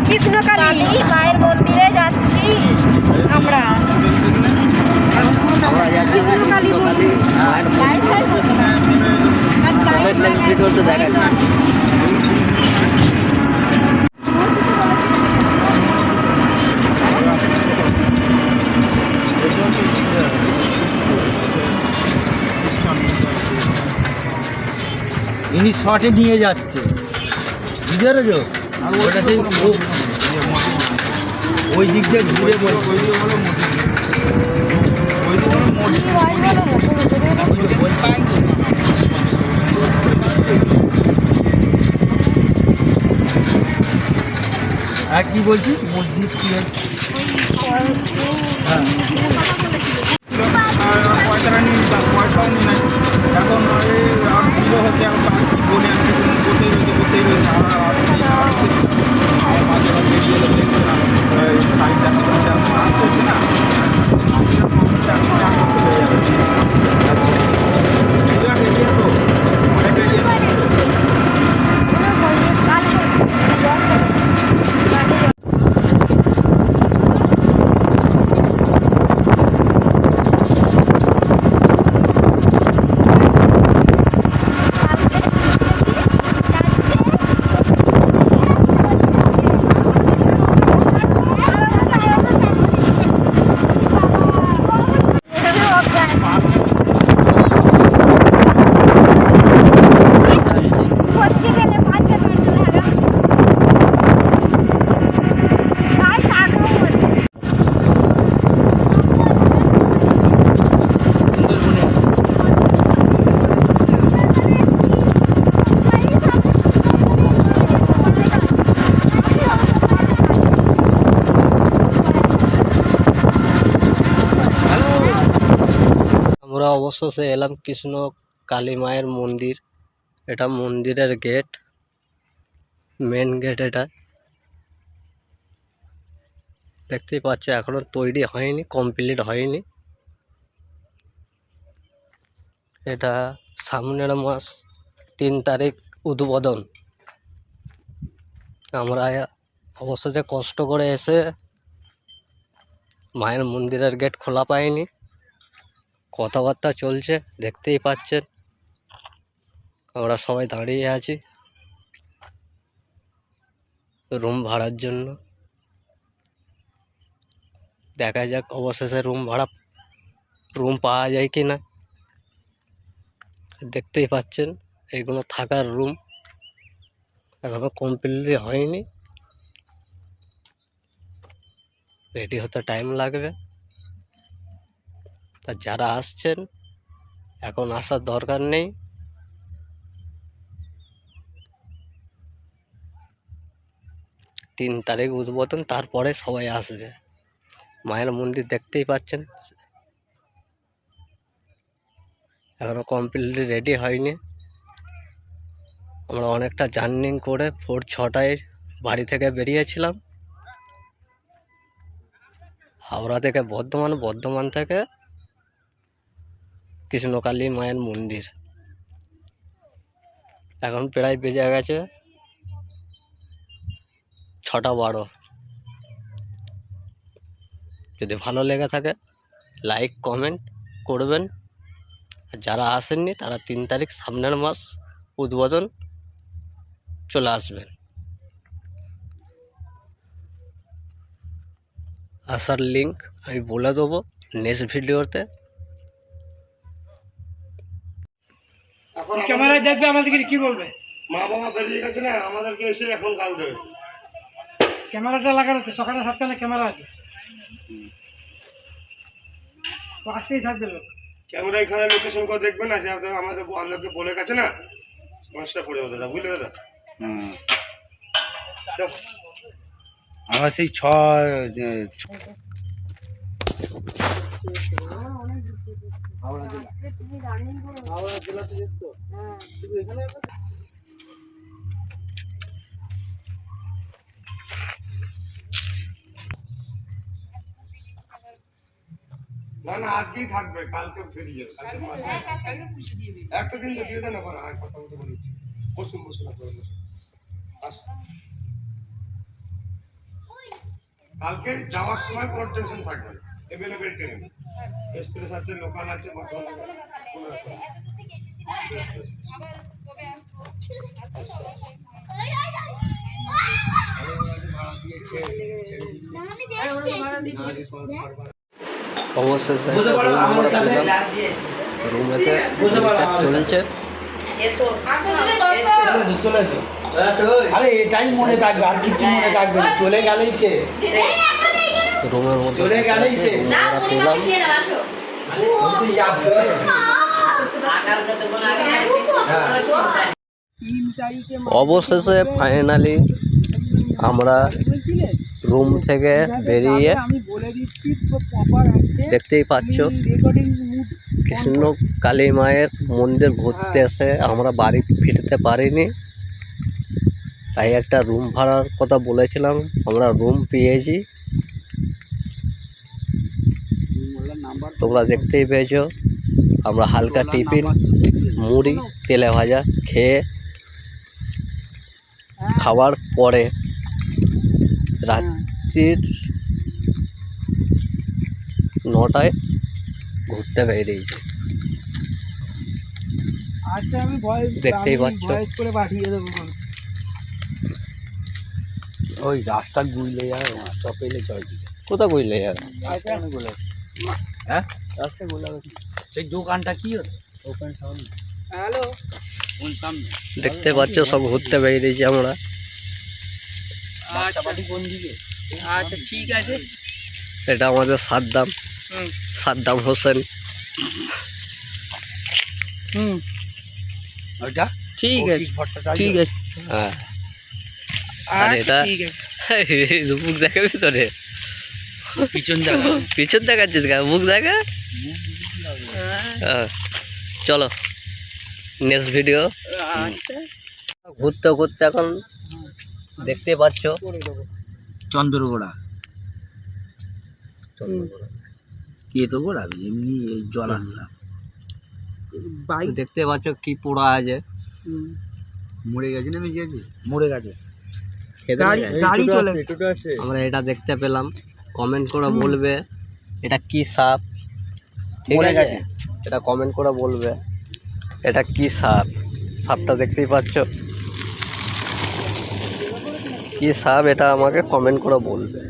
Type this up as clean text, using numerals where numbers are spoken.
কৃষ্ণকালী মায়ের মন্দিরে যাচ্ছি আমরা যাচ্ছি কৃষ্ণকালী মায়ের ভিডিও তো দেখা যায়। ইনি শর্টে নিয়ে যাচ্ছে বুঝতে পেরেছো? ওটা সেই ওই দিক দিয়ে ঘুরে হ্যাঁ কি বলছি মসজিদ কি হ্যাঁ পয়সাটা নিয়ে পয়সাও নিয়ে নাই এখন ভিড়ও হচ্ছে এখন বলে বসেই রয়েছে আমার মাঝে মাঝে গিয়ে দেখতে না টাইম দেখা আসতেছে না আমরা অবশেষে এলাম কৃষ্ণ কালী মায়ের মন্দির। এটা মন্দিরের গেট, মেন গেট। এটা দেখতেই পাচ্ছে এখনো তৈরি হয়নি, কমপ্লিট হয়নি। এটা সামনের মাস 3 তারিখ উদ্বোধন। আমরা অবশেষে কষ্ট করে এসে মায়ের মন্দিরের গেট খোলা পাইনি। কথাবার্তা চলছে, দেখতেই পাচ্ছেন আমরা সবাই দাঁড়িয়ে আছি রুম ভাড়ার জন্য। দেখা যাক অবশেষে রুম পাওয়া যায় কি না। দেখতেই পাচ্ছেন এগুলো থাকার রুম, এখনো কমপ্লিট হয়নি, রেডি হতে টাইম লাগবে। তা যারা আসছেন এখন আসার দরকার নেই। তিন তারিখ উদ্বোধন, তারপরে সবাই আসবে। মায়ের মন্দির দেখতেই পাচ্ছেন এখনো কমপ্লিটলি রেডি হয়নি। আমরা অনেকটা জার্নি করে ভোর 6টায় বাড়ি থেকে বেরিয়েছিলাম হাওড়া থেকে বর্ধমান থেকে কৃষ্ণকালী মায়ের মন্দির। এখন প্রায় বেজে গেছে 6:12। যদি ভালো লেগে থাকে লাইক কমেন্ট করবেন। আর যারা আসেননি তারা 3 তারিখ সামনের মাস উদ্বোধন চলে আসবেন। আসার লিঙ্ক আমি বলে দেবো নেক্সট ভিডিওতে। ক্যামেরায় দেখবে আমাদেরকে কি বলবে? মা বাবা বেরিয়ে গেছে না, আমাদেরকে এসে এখন গাল দেবে। ক্যামেরাটা লাগানো আছে, সকালে 7টায় ক্যামেরা আছে, পাশেই থাকবে লোক। ক্যামেরা এখানে লোকেশন করে দেখবে না, যে আমাদের আল্লাহকে বলে গেছে না, সমস্যা পড়ে যাবে দাদা, বুঝলে দাদা? আমরা সেই না না আজকেই থাকবে, কালকে ফিরিয়ে যাবে। একটা দিন তো দিয়ে দেন, এখন কথা বলতে বলেছি। বসুন বসুন আপনারা বসুন। কালকে যাওয়ার সময় কোনো টেনশন থাকবে না, অ্যাভেলেবেল ট্রেন, এক্সপ্রেস আছে, লোকাল আছে, বর্ধমান আছে, কোনো ব্যাপার না। অবশেষে রুমেতে চলছে। চলে এসো। আরে এটাই মনে থাকবে, আর কিছু মনে থাকবে না। চলে গেলেই সে, রুমের মধ্যে চলে গেলেই সে। আমরা পেলাম। অবশেষে ফাইনালি আমরা রুম থেকে বেরিয়ে দেখতেই পাচ্ছ কৃষ্ণ কালী মায়ের মন্দির ঘুরতে এসে আমরা বাড়ি ফিরতে পারিনি, তাই একটা রুম ভাড়ার কথা বলেছিলাম, আমরা রুম পেয়েছি। তোমরা দেখতেই পেয়েছো আমরা হালকা টিফিন, মুড়ি, তেলে ভাজা খেয়ে খাওয়ার পরে রাত্রির 9টায় ঘুরতে বেরিয়েছি। আচ্ছা আমি ভয়েস দেখতেই পাচ্ছ। ভয়েস করে পাঠিয়ে দেবো। ওই রাস্তা গুইলে যাবে, রাস্তা পেলে জয় দিবে। কোথা কইলে যাবে? আচ্ছা আমি বলে হ্যাঁ রাস্তা গোলাবে। সেই দোকানটা কি হলো? Open sound. হ্যালো কোন সামনে দেখতে পাচ্ছ সব ঘুরতে বেরিয়েছি আমরা। আচ্ছা কোন দিকে? আচ্ছা ঠিক আছে। এটা আমাদের সাদ্দাম হোসেন। ওইটা ঠিক আছে, ঠিক আছে। হ্যাঁ, আর এটা মুখ দেখা ভিতরে পিছন দেখাচ্ছিস কেন? মুখ দেখা। চলো নেক্সট ভিডিও। ঘুরতে ঘুরতে এখন দেখতে পাচ্ছ চন্দ্রগোড়া কে তো গোড়াবি এমনি জল আসা দেখতে পাচ্ছ কি পোড়া আছে। মরে গেছে না গেছে? মরে গেছে। গাড়ি চলে। আমরা এটা দেখতে পেলাম, কমেন্ট করে বলবে এটা কি সাপ। ঠিক আছে, এটা কমেন্ট করে বলবে এটা কি সাপ। সাপটা দেখতেই পাচ্ছ কি সাপ, এটা আমাকে কমেন্ট করে বলবে।